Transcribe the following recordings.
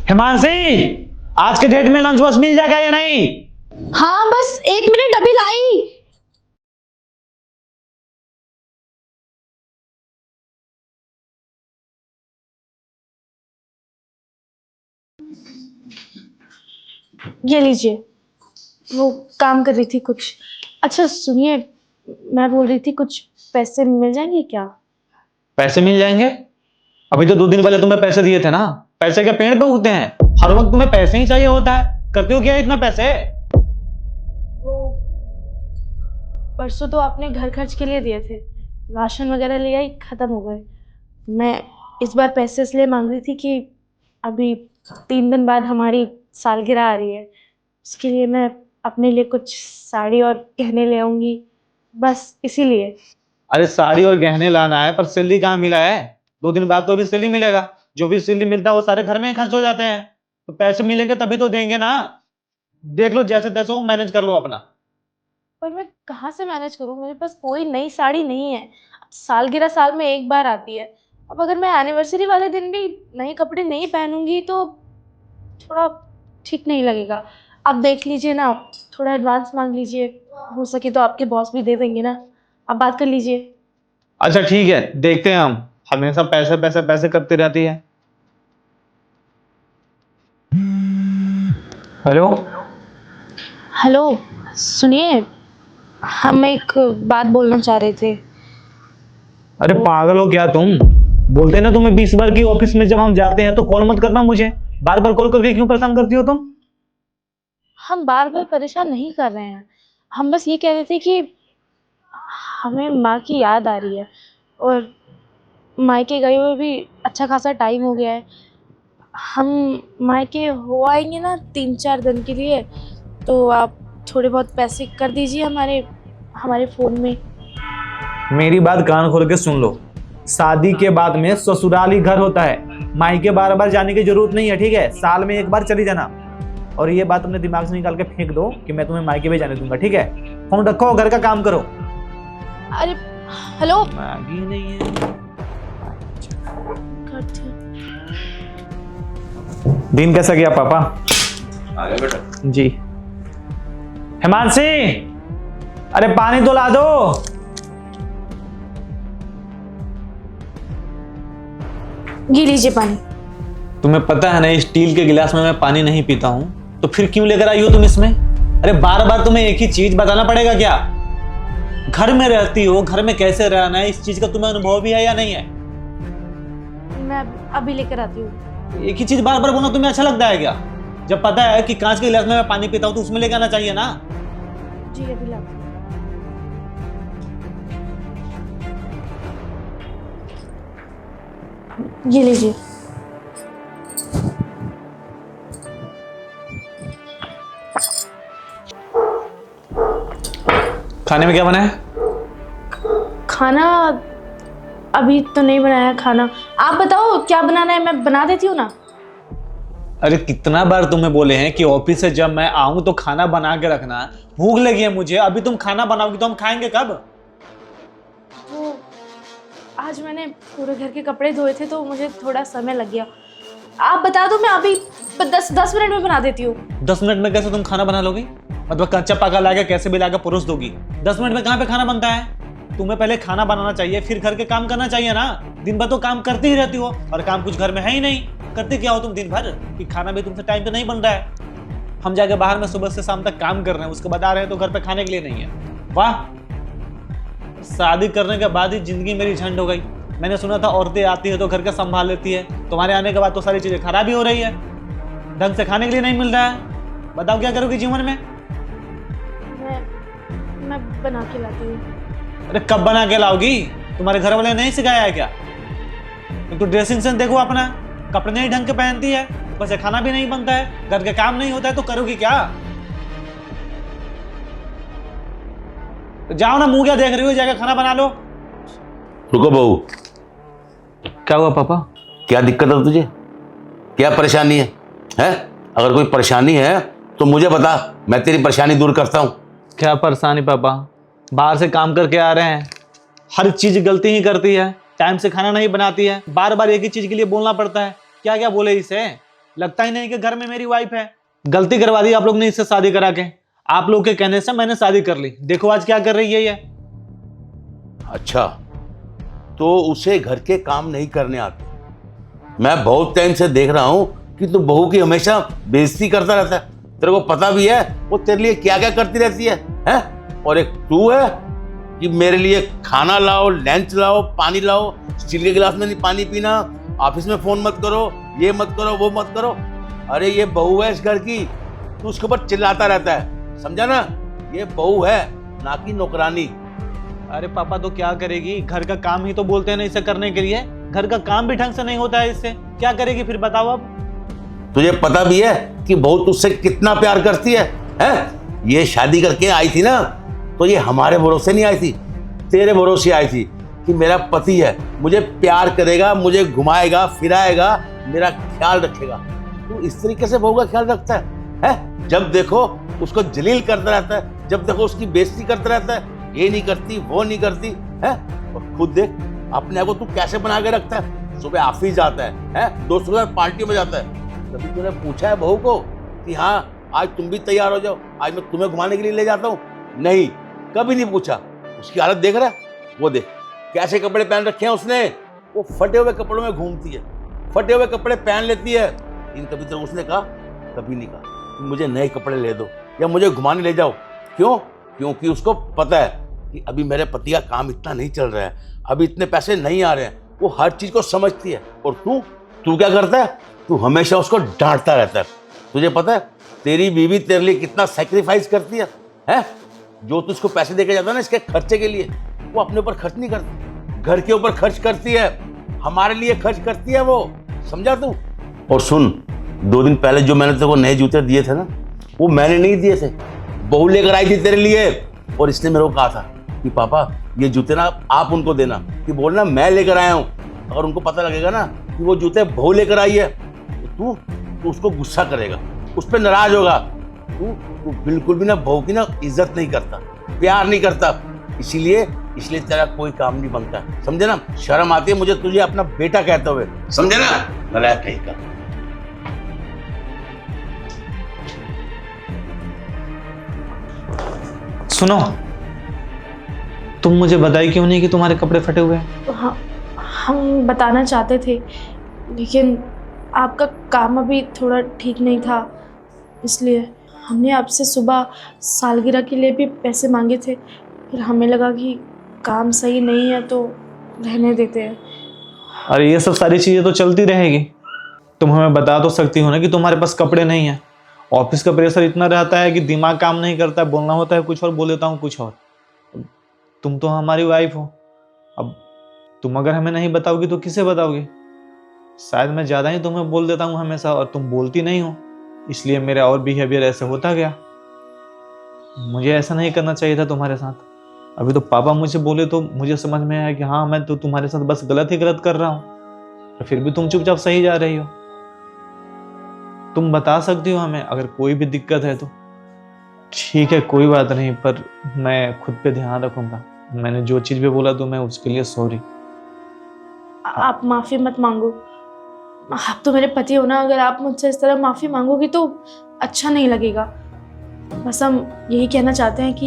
हिमांशी, आज के डेट में लंच बॉक्स मिल जाएगा या नहीं? हाँ बस 1 मिनट, अभी लाई। ये लीजिए, वो काम कर रही थी कुछ। अच्छा सुनिए, मैं बोल रही थी कुछ पैसे मिल जाएंगे क्या? पैसे मिल जाएंगे? अभी तो 2 दिन पहले तुम्हें पैसे दिए थे ना। पैसे क्या पेड़ पे उगते हैं? हर वक्त तुम्हें पैसे ही चाहिए होता है। करते हो क्या इतना पैसे? वो परसों तो आपने घर खर्च के लिए दिए थे, राशन वगैरह लिया ही खत्म हो गए। मैं इस बार पैसे इसलिए मांग रही थी कि अभी 3 दिन बाद हमारी सालगिरह आ रही है, उसके लिए मैं अपने लिए कुछ साड़ी और गहने ले आऊंगी, बस इसीलिए। अरे साड़ी और गहने लाना है, पर सैलरी कहाँ मिला है? 2 दिन बाद तो अभी सैलरी मिलेगा। जो भी सैलरी मिलता है वो सारे घर में ही खर्च हो जाते हैं। तो पैसे मिलेंगे तभी तो देंगे ना। देख लो, जैसे तैसे हो मैनेज कर लो अपना। पर मैं कहाँ से मैनेज करूँ, मेरे पास कोई नई साड़ी नहीं है। अब सालगिरह साल में एक बार आती है, अब अगर मैं एनिवर्सरी वाले दिन भी नए कपड़े नहीं पहनूंगी तो थोड़ा ठीक नहीं लगेगा। आप देख लीजिए ना, थोड़ा एडवांस मांग लीजिए, हो सके तो आपके बॉस भी दे देंगे ना, आप बात कर लीजिए। अच्छा ठीक है, देखते हैं। हम हमेशा पैसे पैसे पैसे करती रहती है। हेलो। हेलो, सुनिए, हम एक बात बोलना चाह रहे थे। अरे पागल हो क्या तुम? बोलते ना तुम्हें 20 बार की ऑफिस में जब हम जाते हैं तो कॉल मत करना मुझे। बार बार कॉल करके क्यों परेशान करती हो तुम? हम बार बार परेशान नहीं कर रहे हैं, हम बस ये कह रहे थे कि हमें माँ की याद आ रही है, और मायके गए हुए भी अच्छा खासा टाइम हो गया है। हम मायके हो आएंगे ना 3-4 दिन के लिए, तो आप थोड़े बहुत पैसे कर दीजिए हमारे हमारे फ़ोन में। मेरी बात कान खोल के सुन लो। शादी के बाद में ससुराल ही घर होता है। मायके बार बार जाने की जरूरत नहीं है, ठीक है? साल में एक बार चली जाना। और ये बात अपने दिमाग से निकाल के फेंक दो कि मैं तुम्हें मायके भी जाने दूंगा, ठीक है? फोन रखो, घर का काम करो। अरे हेलो, मैगी नहीं है। दिन कैसा गया पापा? आ गया बेटा। जी। हिमांशी, अरे पानी तो ला दो। ये लीजिए पानी। तुम्हें पता है ना, स्टील के गिलास में मैं पानी नहीं पीता हूँ, तो फिर क्यों लेकर आई हो तुम इसमें? अरे बार बार तुम्हें एक ही चीज बताना पड़ेगा क्या? घर में रहती हो, घर में कैसे रहना है इस चीज का तुम्हें अनुभव भी है या नहीं है? मैं अभी लेकर आती हूँ। एक ही चीज बार बार बोलना तुम्हें अच्छा लगता है क्या? जब पता है कि कांच के गिलास में मैं पानी पीता हूँ तो उसमें लेकर आना चाहिए ना। जी अभी लाती हूँ। ये लीजिए। खाने में क्या बना है? खाना अभी तो नहीं बनाया खाना, आप बताओ क्या बनाना है, मैं बना देती हूँ ना। अरे कितना बार तुम्हें बोले हैं कि ऑफिस से जब मैं आऊं तो खाना बना के रखना। भूख लगी है मुझे, अभी तुम खाना बनाओगी तो हम खाएंगे कब? वो आज मैंने पूरे घर के कपड़े धोए थे तो मुझे थोड़ा समय लग गया। आप बता दो, मैं अभी 10 मिनट में बना देती हूँ। 10 मिनट में कैसे तुम खाना बना लोगी? मतलब कच्चा पका लाके कैसे भी लाके परोस दोगी? 10 मिनट में कहाँ पे खाना बनता है? तुम्हें पहले खाना बनाना चाहिए, फिर घर के काम करना चाहिए ना। दिन भर तो काम करती ही रहती हो, और काम कुछ घर में है ही नहीं। करते क्या हो तुम दिन भर कि खाना भी तुमसे टाइम पे नहीं बन रहा है? हम जाके बाहर में सुबह से शाम तक काम कर रहे हैं, उसके बाद आ रहे हैं तो घर पे खाने के लिए नहीं है। वाह, शादी करने के बाद ही जिंदगी मेरी झंड हो गई। मैंने सुना था औरतें आती है तो घर का संभाल लेती है, तुम्हारे आने के बाद तो सारी चीजें खराब ही हो रही है। ढंग से खाने के लिए नहीं मिल रहा है। बताओ क्या करोगी जीवन में? मैं बना के लाती हूँ। अरे कब बना के लाओगी? तुम्हारे घर वाले नहीं सिखाया है क्या? तो ड्रेसिंग सेंस देखो अपना, कपड़े नहीं ढंग के पहनती है, बस ये खाना भी नहीं बनता है, घर के काम नहीं होता है, तो करोगी क्या? तो जाओ ना, मुंह क्या देख रही हो, जाकर खाना बना लो। रुको बहू, क्या हुआ पापा? क्या दिक्कत है तुझे? क्या परेशानी है? अगर कोई परेशानी है तो मुझे बता, मैं तेरी परेशानी दूर करता हूँ। क्या परेशानी पापा? बाहर से काम करके आ रहे हैं, हर चीज गलती ही करती है, टाइम से खाना नहीं बनाती है, बार बार एक ही चीज के लिए बोलना पड़ता है। क्या क्या बोले इसे? लगता ही नहीं कि घर में मेरी वाइफ है। गलती करवा दी आप लोग ने इससे शादी करा के। आप लोग के कहने से मैंने शादी कर ली। देखो आज क्या कर रही है ये। अच्छा, तो उसे घर के काम नहीं करने आते। मैं बहुत टाइम से देख रहा हूं कि तू बहू की हमेशा बेइज्जती करता रहता है। तेरे को पता भी है वो तेरे लिए क्या क्या करती रहती है, हैं? और एक तू है कि मेरे लिए खाना लाओ, लंच लाओ, पानी लाओ, स्टील के गिलास में नहीं पानी पीना, ऑफिस में फोन मत करो, ये मत करो, वो मत करो। अरे ये बहू है इस घर की, तू उसके ऊपर चिल्लाता रहता है, समझा ना? ये बहू है, ना कि नौकरानी। अरे पापा तो क्या करेगी, घर का काम ही तो बोलते हैं ना इसे करने के लिए। घर का काम भी ढंग से नहीं होता है इससे, क्या करेगी फिर बताओ अब। तुझे पता भी है कि बहू तुझसे कितना प्यार करती है, हैं? ये शादी करके आई थी ना, तो ये हमारे भरोसे नहीं आई थी, तेरे भरोसे आई थी कि मेरा पति है, मुझे प्यार करेगा, मुझे घुमाएगा फिराएगा, मेरा ख्याल रखेगा। तू इस तरीके से बहू का ख्याल रखता है? जब देखो उसको जलील करता रहता है, जब देखो उसकी बेइज्जती करता रहता है, ये नहीं करती, वो नहीं करती है। और खुद देख अपने आप को तू कैसे बना के रखता है। सुबह ऑफिस जाता है, दोस्तों के साथ पार्टियों में जाता है। कभी तूने पूछा है बहू को कि हाँ आज तुम भी तैयार हो जाओ, आज मैं तुम्हें घुमाने के लिए ले जाता हूँ? नहीं, कभी नहीं पूछा। उसकी हालत देख रहा है, वो देख कैसे कपड़े पहन रखे हैं उसने। वो फटे हुए कपड़ों में घूमती है, फटे हुए कपड़े पहन लेती है। इन कभी तक उसने कहा? कभी नहीं कहा कि मुझे नए कपड़े ले दो या मुझे घुमाने ले जाओ। क्यों? क्योंकि उसको पता है कि अभी मेरे पति का काम इतना नहीं चल रहा है, अभी इतने पैसे नहीं आ रहे हैं। वो हर चीज को समझती है। और तू क्या करता है? तू हमेशा उसको डांटता रहता है। तुझे पता है तेरी बीवी तेरे लिए कितना सैक्रिफाइस करती है, हैं? जो तू उसको पैसे देके जाता है ना इसके खर्चे के लिए, वो अपने ऊपर खर्च नहीं करती, घर के ऊपर खर्च करती है, हमारे लिए खर्च करती है वो, समझा तू? और सुन, 2 दिन पहले जो मैंने तेरे को नए जूते दिए थे ना, वो मैंने नहीं दिए थे, बहू लेकर आई थी तेरे लिए। और इसने मेरे को कहा था कि पापा ये जूते ना आप उनको देना, कि बोलना मैं लेकर आया हूँ। अगर उनको पता लगेगा ना कि वो जूते बहू लेकर आई है, तो तू उसको गुस्सा करेगा, उस पर नाराज होगा। तू बिल्कुल भी ना बहू की ना इज्जत नहीं करता, प्यार नहीं करता, इसीलिए तेरा कोई काम नहीं बनता, समझे ना? शर्म आती है मुझे तुझे अपना बेटा कहते हुए, समझे ना? नालायक कहीं का। सुनो, तुम मुझे बताई क्यों नहीं कि तुम्हारे कपड़े फटे हुए हैं? तो हम बताना चाहते थे, लेकिन आपका काम अभी थोड़ा ठीक नहीं था, इसलिए हमने आपसे सुबह सालगिरह के लिए भी पैसे मांगे थे। फिर हमें लगा कि काम सही नहीं है तो रहने देते हैं। अरे ये सब सारी चीज़ें तो चलती रहेगी। तुम हमें बता तो सकती हो ना कि तुम्हारे पास कपड़े नहीं हैं। ऑफिस का प्रेशर इतना रहता है कि दिमाग काम नहीं करता, बोलना होता है कुछ और, बोल देता हूँ कुछ और। तुम तो हमारी वाइफ हो, अब तुम अगर हमें नहीं बताओगी तो किसे बताओगी? शायद मैं ज़्यादा ही तुम्हें बोल देता हूँ हमेशा, और तुम बोलती नहीं हो, इसलिए मेरा और बिहेवियर ऐसे होता गया। मुझे ऐसा नहीं करना चाहिए था तुम्हारे साथ। अभी तो पापा मुझे बोले तो मुझे समझ में आया कि हाँ मैं तो तुम्हारे साथ बस गलत ही गलत कर रहा हूँ, और फिर भी तुम चुपचाप सही जा रही हो। तुम बता सकती हो हमें अगर कोई भी दिक्कत है तो। ठीक है कोई बात नहीं, पर मैं खुद पे ध्यान रखूंगा। मैंने जो चीज़ भी बोला तो मैं उसके लिए सॉरी। आप माफ़ी मत मांगो, आप तो मेरे पति हो ना। अगर आप मुझसे इस तरह माफ़ी मांगोगी तो अच्छा नहीं लगेगा। बस हम यही कहना चाहते हैं कि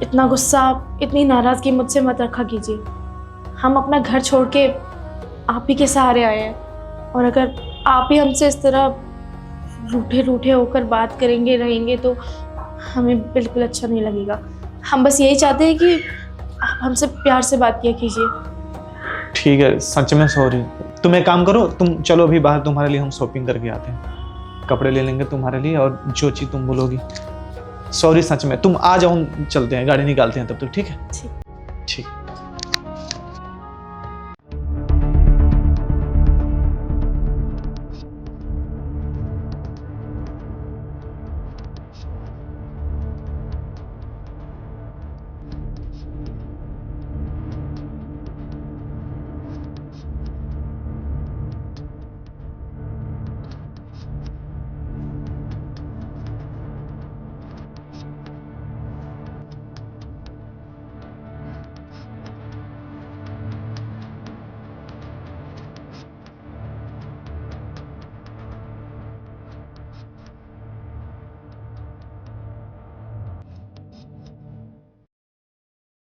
इतना गुस्सा, इतनी नाराज़गी मुझसे मत रखा कीजिए। हम अपना घर छोड़ के आप ही के सहारे आए हैं, और अगर आप ही हमसे इस तरह रूठे रूठे होकर बात करेंगे रहेंगे तो हमें बिल्कुल अच्छा नहीं लगेगा। हम बस यही चाहते हैं कि आप हमसे प्यार से बात किया कीजिए। ठीक है, सच में सॉरी। तुम एक काम करो, तुम चलो अभी बाहर, तुम्हारे लिए हम शॉपिंग करके आते हैं, कपड़े ले लेंगे तुम्हारे लिए, और जो चीज़ तुम बोलोगी। सॉरी सच में, तुम आ जाओ, चलते हैं, गाड़ी निकालते हैं तब तक। ठीक है? ठीक।